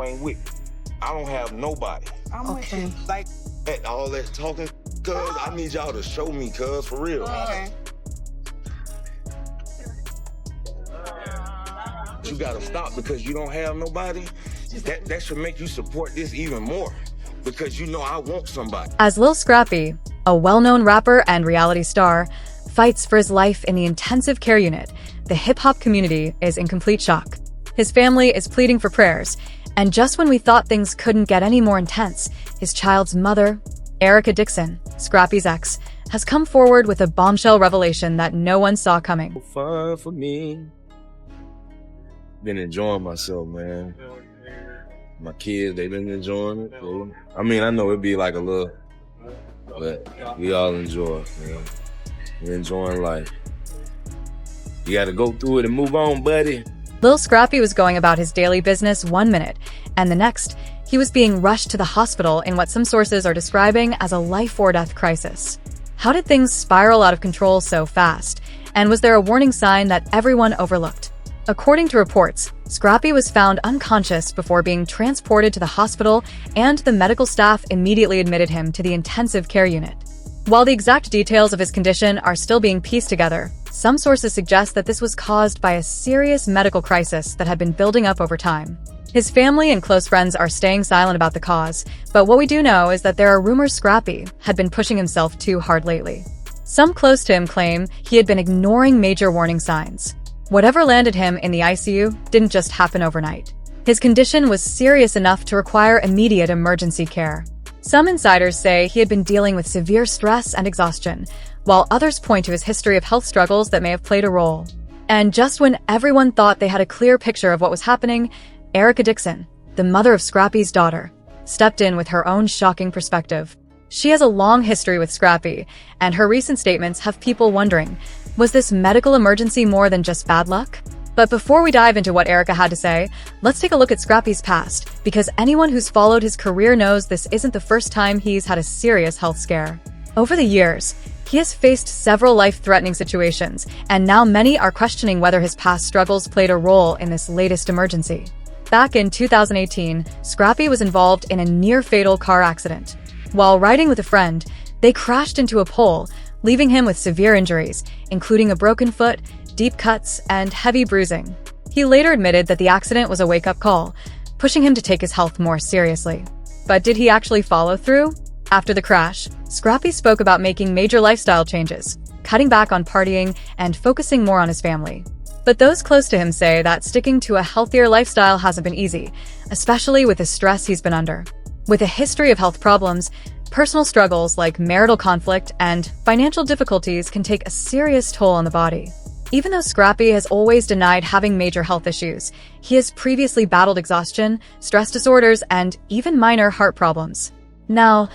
ain't with me. I don't have nobody. I'm okay. With you. Like all that talking, cuz I need y'all to show me, cuz, for real. Okay. You gotta stop because you don't have nobody. That should make you support this even more because you know I want somebody. As Lil Scrappy, a well-known rapper and reality star, fights for his life in the intensive care unit, the hip-hop community is in complete shock. His family is pleading for prayers, and just when we thought things couldn't get any more intense, his child's mother, Erica Dixon, Scrappy's ex, has come forward with a bombshell revelation that no one saw coming. Fun for me. Been enjoying myself, man. My kids, they've been enjoying it. I mean, I know it'd be like a little, but we all enjoy it, man. We're enjoying life. You gotta go through it and move on, buddy. Lil Scrappy was going about his daily business 1 minute, and the next, he was being rushed to the hospital in what some sources are describing as a life-or-death crisis. How did things spiral out of control so fast? And was there a warning sign that everyone overlooked? According to reports, Scrappy was found unconscious before being transported to the hospital, and the medical staff immediately admitted him to the intensive care unit. While the exact details of his condition are still being pieced together, some sources suggest that this was caused by a serious medical crisis that had been building up over time. His family and close friends are staying silent about the cause, but what we do know is that there are rumors Scrappy had been pushing himself too hard lately. Some close to him claim he had been ignoring major warning signs. Whatever landed him in the ICU didn't just happen overnight. His condition was serious enough to require immediate emergency care. Some insiders say he had been dealing with severe stress and exhaustion, while others point to his history of health struggles that may have played a role. And just when everyone thought they had a clear picture of what was happening, Erica Dixon, the mother of Scrappy's daughter, stepped in with her own shocking perspective. She has a long history with Scrappy, and her recent statements have people wondering, was this medical emergency more than just bad luck? But before we dive into what Erica had to say, let's take a look at Scrappy's past, because anyone who's followed his career knows this isn't the first time he's had a serious health scare. Over the years, he has faced several life-threatening situations, and now many are questioning whether his past struggles played a role in this latest emergency. Back in 2018, Scrappy was involved in a near-fatal car accident. While riding with a friend, they crashed into a pole, leaving him with severe injuries, including a broken foot, deep cuts, and heavy bruising. He later admitted that the accident was a wake-up call, pushing him to take his health more seriously. But did he actually follow through? After the crash, Scrappy spoke about making major lifestyle changes, cutting back on partying, and focusing more on his family. But those close to him say that sticking to a healthier lifestyle hasn't been easy, especially with the stress he's been under. With a history of health problems, personal struggles like marital conflict and financial difficulties can take a serious toll on the body. Even though Scrappy has always denied having major health issues, he has previously battled exhaustion, stress disorders, and even minor heart problems. Now,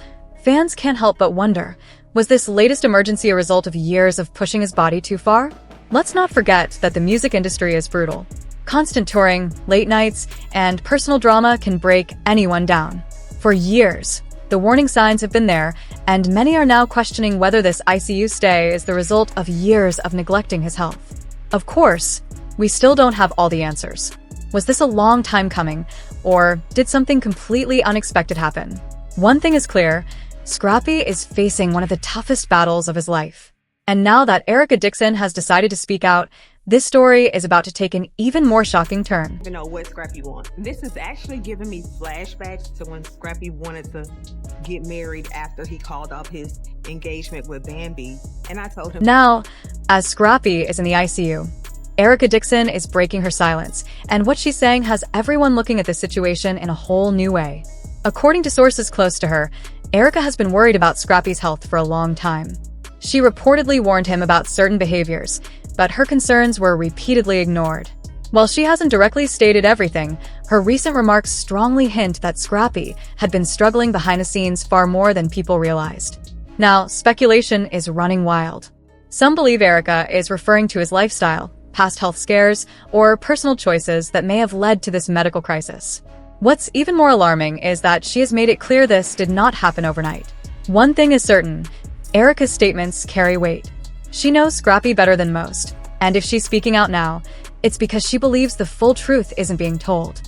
fans can't help but wonder, was this latest emergency a result of years of pushing his body too far? Let's not forget that the music industry is brutal. Constant touring, late nights, and personal drama can break anyone down. For years, the warning signs have been there, and many are now questioning whether this ICU stay is the result of years of neglecting his health. Of course, we still don't have all the answers. Was this a long time coming, or did something completely unexpected happen? One thing is clear, Scrappy is facing one of the toughest battles of his life. And now that Erica Dixon has decided to speak out, this story is about to take an even more shocking turn. You know what Scrappy wants. This is actually giving me flashbacks to when Scrappy wanted to get married after he called off his engagement with Bambi. And I told him... Now, as Scrappy is in the ICU, Erica Dixon is breaking her silence, and what she's saying has everyone looking at the situation in a whole new way. According to sources close to her, Erica has been worried about Scrappy's health for a long time. She reportedly warned him about certain behaviors, but her concerns were repeatedly ignored. While she hasn't directly stated everything, her recent remarks strongly hint that Scrappy had been struggling behind the scenes far more than people realized. Now, speculation is running wild. Some believe Erica is referring to his lifestyle, past health scares, or personal choices that may have led to this medical crisis. What's even more alarming is that she has made it clear this did not happen overnight. One thing is certain, Erica's statements carry weight. She knows Scrappy better than most, and if she's speaking out now, it's because she believes the full truth isn't being told.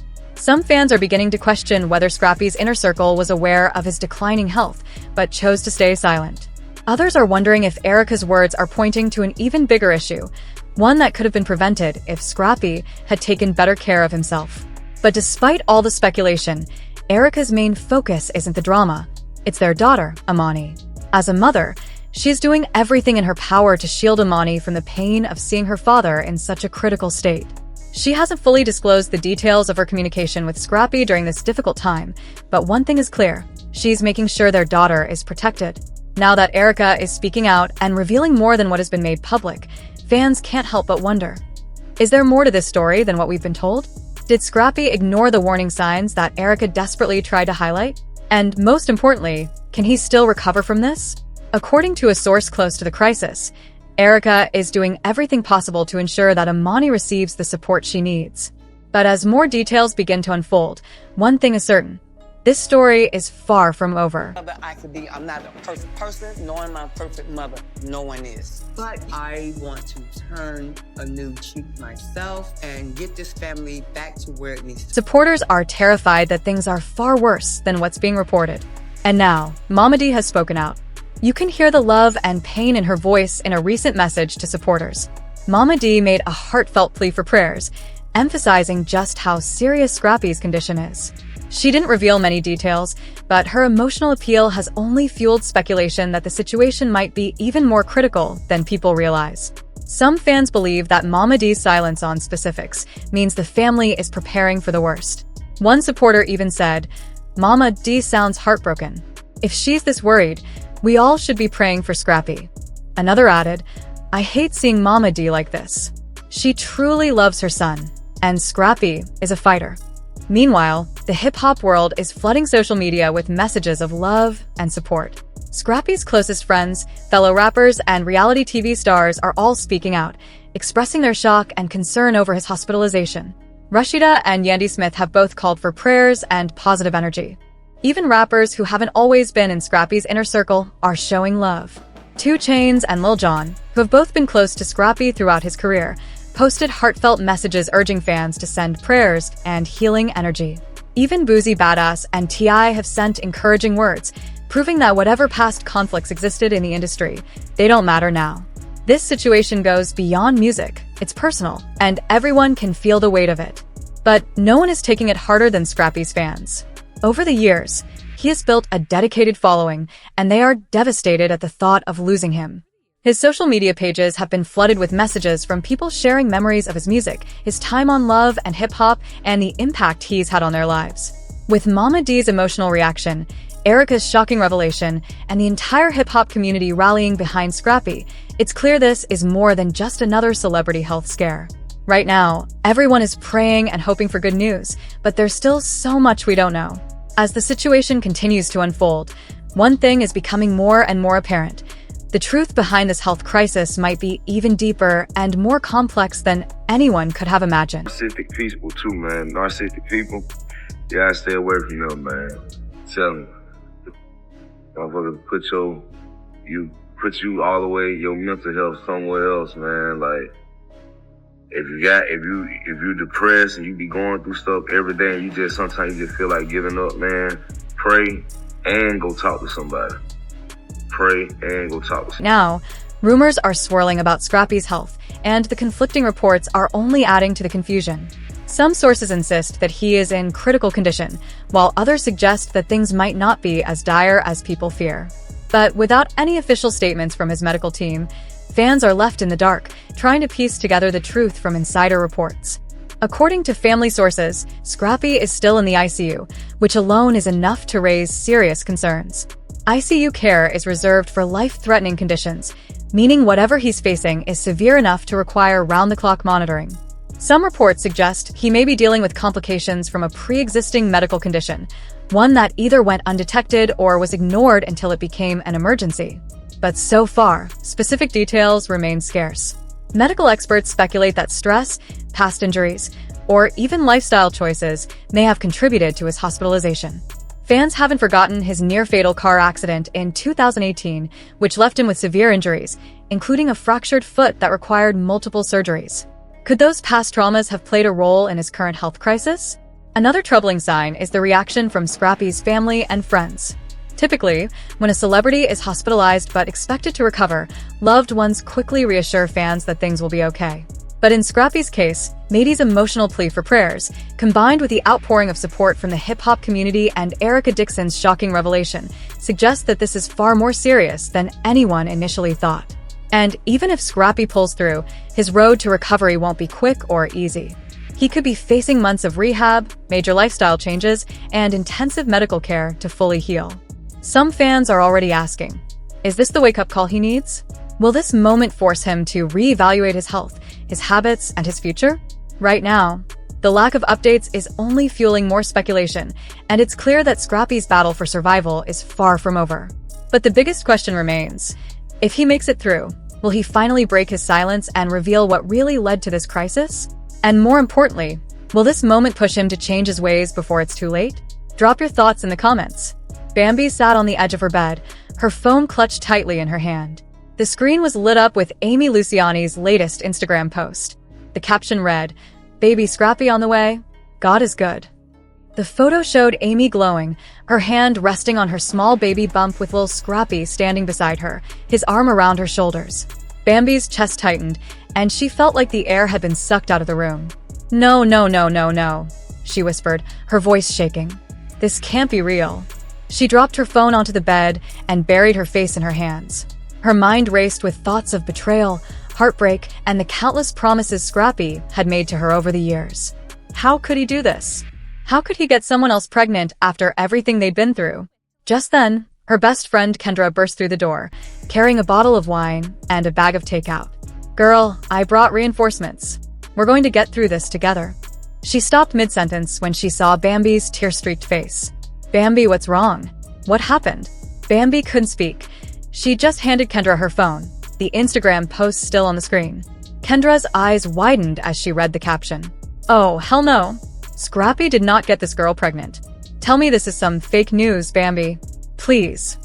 Some fans are beginning to question whether Scrappy's inner circle was aware of his declining health, but chose to stay silent. Others are wondering if Erica's words are pointing to an even bigger issue, one that could have been prevented if Scrappy had taken better care of himself. But despite all the speculation, Erica's main focus isn't the drama. It's their daughter, Ammani. As a mother, she's doing everything in her power to shield Ammani from the pain of seeing her father in such a critical state. She hasn't fully disclosed the details of her communication with Scrappy during this difficult time, but one thing is clear: she's making sure their daughter is protected. Now that Erica is speaking out and revealing more than what has been made public, fans can't help but wonder, is there more to this story than what we've been told? Did Scrappy ignore the warning signs that Erica desperately tried to highlight? And most importantly, can he still recover from this? According to a source close to the crisis, Erica is doing everything possible to ensure that Ammani receives the support she needs. But as more details begin to unfold, one thing is certain: this story is far from over. I could be. I'm not a perfect person, nor am I a perfect mother. No one is. But I want to turn a new cheek myself and get this family back to where it needs to be. Supporters are terrified that things are far worse than what's being reported. And now, Mama D has spoken out. You can hear the love and pain in her voice in a recent message to supporters. Mama D made a heartfelt plea for prayers, emphasizing just how serious Scrappy's condition is. She didn't reveal many details, but her emotional appeal has only fueled speculation that the situation might be even more critical than people realize. Some fans believe that Mama D's silence on specifics means the family is preparing for the worst. One supporter even said, "Mama D sounds heartbroken. If she's this worried, we all should be praying for Scrappy." Another added, "I hate seeing Mama D like this. She truly loves her son, and Scrappy is a fighter." Meanwhile, the hip-hop world is flooding social media with messages of love and support. Scrappy's closest friends, fellow rappers, and reality TV stars are all speaking out, expressing their shock and concern over his hospitalization. Rashida and Yandy Smith have both called for prayers and positive energy. Even rappers who haven't always been in Scrappy's inner circle are showing love. 2 Chainz and Lil Jon, who have both been close to Scrappy throughout his career, posted heartfelt messages urging fans to send prayers and healing energy. Even Boozy Badass and T.I. have sent encouraging words, proving that whatever past conflicts existed in the industry, they don't matter now. This situation goes beyond music, it's personal, and everyone can feel the weight of it. But no one is taking it harder than Scrappy's fans. Over the years, he has built a dedicated following, and they are devastated at the thought of losing him. His social media pages have been flooded with messages from people sharing memories of his music, his time on Love and hip-hop, and the impact he's had on their lives. With Mama D's emotional reaction, Erica's shocking revelation, and the entire hip-hop community rallying behind Scrappy, it's clear this is more than just another celebrity health scare. Right now, everyone is praying and hoping for good news, but there's still so much we don't know. As the situation continues to unfold, one thing is becoming more and more apparent: the truth behind this health crisis might be even deeper and more complex than anyone could have imagined. Narcissistic people too, man. Narcissistic people, you gotta stay away from them, man. Tell them, motherfuckers put you all the way, your mental health somewhere else, man. Like, if you're depressed and you be going through stuff every day and sometimes you just feel like giving up, man, pray and go talk to somebody. Pray and go talk to somebody. Now, rumors are swirling about Scrappy's health, and the conflicting reports are only adding to the confusion. Some sources insist that he is in critical condition, while others suggest that things might not be as dire as people fear. But without any official statements from his medical team, fans are left in the dark, trying to piece together the truth from insider reports. According to family sources, Scrappy is still in the ICU, which alone is enough to raise serious concerns. ICU care is reserved for life-threatening conditions, meaning whatever he's facing is severe enough to require round-the-clock monitoring. Some reports suggest he may be dealing with complications from a pre-existing medical condition, one that either went undetected or was ignored until it became an emergency. But so far, specific details remain scarce. Medical experts speculate that stress, past injuries, or even lifestyle choices may have contributed to his hospitalization. Fans haven't forgotten his near-fatal car accident in 2018, which left him with severe injuries, including a fractured foot that required multiple surgeries. Could those past traumas have played a role in his current health crisis? Another troubling sign is the reaction from Scrappy's family and friends. Typically, when a celebrity is hospitalized but expected to recover, loved ones quickly reassure fans that things will be okay. But in Scrappy's case, Mady's emotional plea for prayers, combined with the outpouring of support from the hip-hop community and Erica Dixon's shocking revelation, suggests that this is far more serious than anyone initially thought. And even if Scrappy pulls through, his road to recovery won't be quick or easy. He could be facing months of rehab, major lifestyle changes, and intensive medical care to fully heal. Some fans are already asking, is this the wake-up call he needs? Will this moment force him to reevaluate his health, his habits, and his future? Right now, the lack of updates is only fueling more speculation, and it's clear that Scrappy's battle for survival is far from over. But the biggest question remains, if he makes it through, will he finally break his silence and reveal what really led to this crisis? And more importantly, will this moment push him to change his ways before it's too late? Drop your thoughts in the comments. Bambi sat on the edge of her bed, her phone clutched tightly in her hand. The screen was lit up with Amy Luciani's latest Instagram post. The caption read, "Baby Scrappy on the way. God is good." The photo showed Amy glowing, her hand resting on her small baby bump with Lil Scrappy standing beside her, his arm around her shoulders. Bambi's chest tightened, and she felt like the air had been sucked out of the room. "No, no, no, no, no," she whispered, her voice shaking. "This can't be real." She dropped her phone onto the bed and buried her face in her hands. Her mind raced with thoughts of betrayal, heartbreak, and the countless promises Scrappy had made to her over the years. How could he do this? How could he get someone else pregnant after everything they'd been through? Just then, her best friend Kendra burst through the door, carrying a bottle of wine and a bag of takeout. "Girl, I brought reinforcements. We're going to get through this together." She stopped mid-sentence when she saw Bambi's tear-streaked face. "Bambi, what's wrong? What happened?" Bambi couldn't speak. She just handed Kendra her phone, the Instagram post still on the screen. Kendra's eyes widened as she read the caption. "Oh, hell no. Scrappy did not get this girl pregnant. Tell me this is some fake news, Bambi. Please."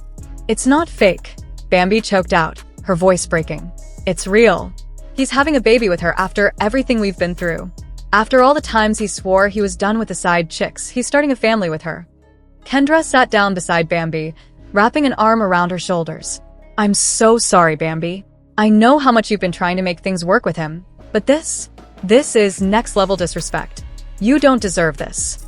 "It's not fake," Bambi choked out, her voice breaking. "It's real. He's having a baby with her after everything we've been through. After all the times he swore he was done with the side chicks, he's starting a family with her." Kendra sat down beside Bambi, wrapping an arm around her shoulders. "I'm so sorry, Bambi. I know how much you've been trying to make things work with him, but this is next-level disrespect. You don't deserve this."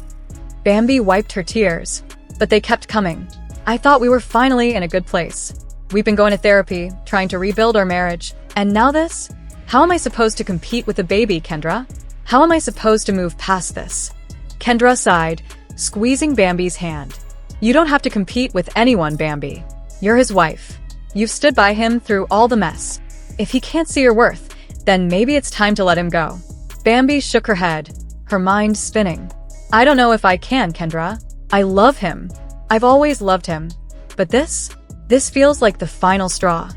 Bambi wiped her tears, but they kept coming. "I thought we were finally in a good place. We've been going to therapy, trying to rebuild our marriage, and now this? How am I supposed to compete with a baby, Kendra? How am I supposed to move past this?" Kendra sighed, squeezing Bambi's hand. "You don't have to compete with anyone, Bambi. You're his wife. You've stood by him through all the mess. If he can't see your worth, then maybe it's time to let him go." Bambi shook her head, her mind spinning. "I don't know if I can, Kendra. I love him. I've always loved him. But this feels like the final straw."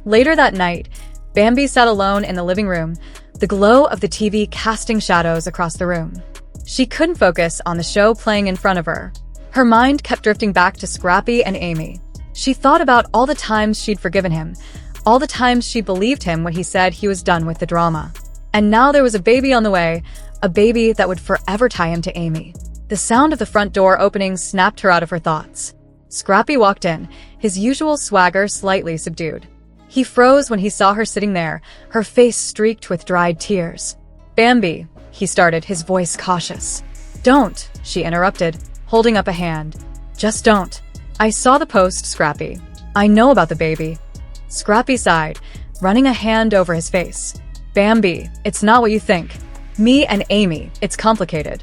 Later that night, Bambi sat alone in the living room, the glow of the TV casting shadows across the room. She couldn't focus on the show playing in front of her. Her mind kept drifting back to Scrappy and Amy. She thought about all the times she'd forgiven him, all the times she believed him when he said he was done with the drama. And now there was a baby on the way, a baby that would forever tie him to Amy. The sound of the front door opening snapped her out of her thoughts. Scrappy walked in, his usual swagger slightly subdued. He froze when he saw her sitting there, her face streaked with dried tears. "Bambi," he started, his voice cautious. "Don't," she interrupted, holding up a hand. "Just don't. I saw the post, Scrappy. I know about the baby." Scrappy sighed, running a hand over his face. "Bambi, it's not what you think. Me and Amy, it's complicated."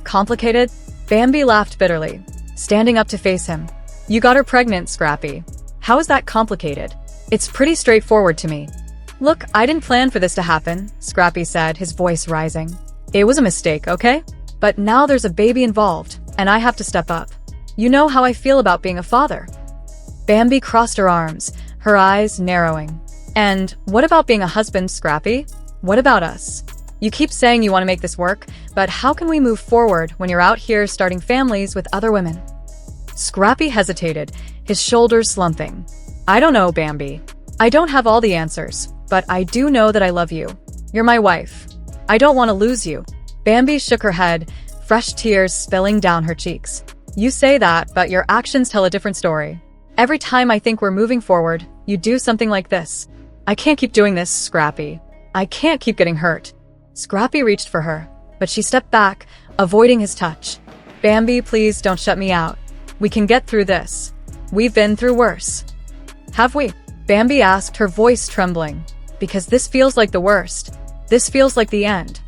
"Complicated?" Bambi laughed bitterly, standing up to face him. "You got her pregnant, Scrappy. How is that complicated? It's pretty straightforward to me." "Look, I didn't plan for this to happen," Scrappy said, his voice rising. "It was a mistake, okay? But now there's a baby involved, and I have to step up. You know how I feel about being a father." Bambi crossed her arms, her eyes narrowing. "And what about being a husband, Scrappy? What about us? You keep saying you want to make this work, but how can we move forward when you're out here starting families with other women?" Scrappy hesitated, his shoulders slumping. "I don't know, Bambi. I don't have all the answers, but I do know that I love you. You're my wife. I don't want to lose you." Bambi shook her head, fresh tears spilling down her cheeks. You say that, but your actions tell a different story. Every time I think we're moving forward, you do something like this. I can't keep doing this, Scrappy. I can't keep getting hurt. Scrappy reached for her, but she stepped back, avoiding his touch. Bambi, please don't shut me out. We can get through this. We've been through worse. Have we? Bambi asked, her voice trembling. Because this feels like the worst. This feels like the end.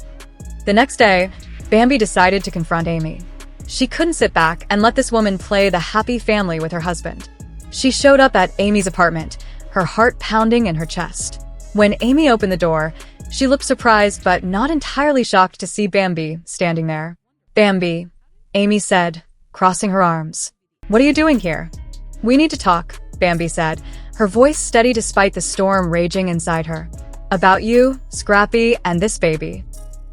The next day, Bambi decided to confront Amy. She couldn't sit back and let this woman play the happy family with her husband. She showed up at Amy's apartment, her heart pounding in her chest. When Amy opened the door, she looked surprised but not entirely shocked to see Bambi standing there. Bambi, Amy said, crossing her arms. What are you doing here? We need to talk, Bambi said, her voice steady despite the storm raging inside her. About you, Scrappy, and this baby.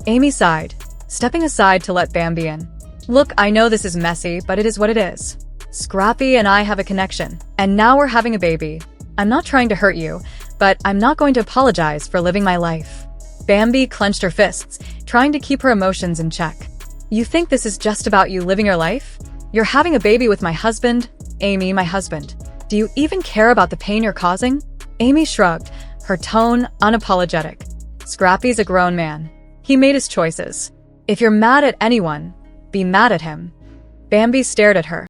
Amy sighed, stepping aside to let Bambi in. Look, I know this is messy, but it is what it is. Scrappy and I have a connection, and now we're having a baby. I'm not trying to hurt you, but I'm not going to apologize for living my life. Bambi clenched her fists, trying to keep her emotions in check. You think this is just about you living your life? You're having a baby with my husband, Amy, my husband. Do you even care about the pain you're causing? Amy shrugged, her tone unapologetic. Scrappy's a grown man. He made his choices. If you're mad at anyone, be mad at him. Bambi stared at her,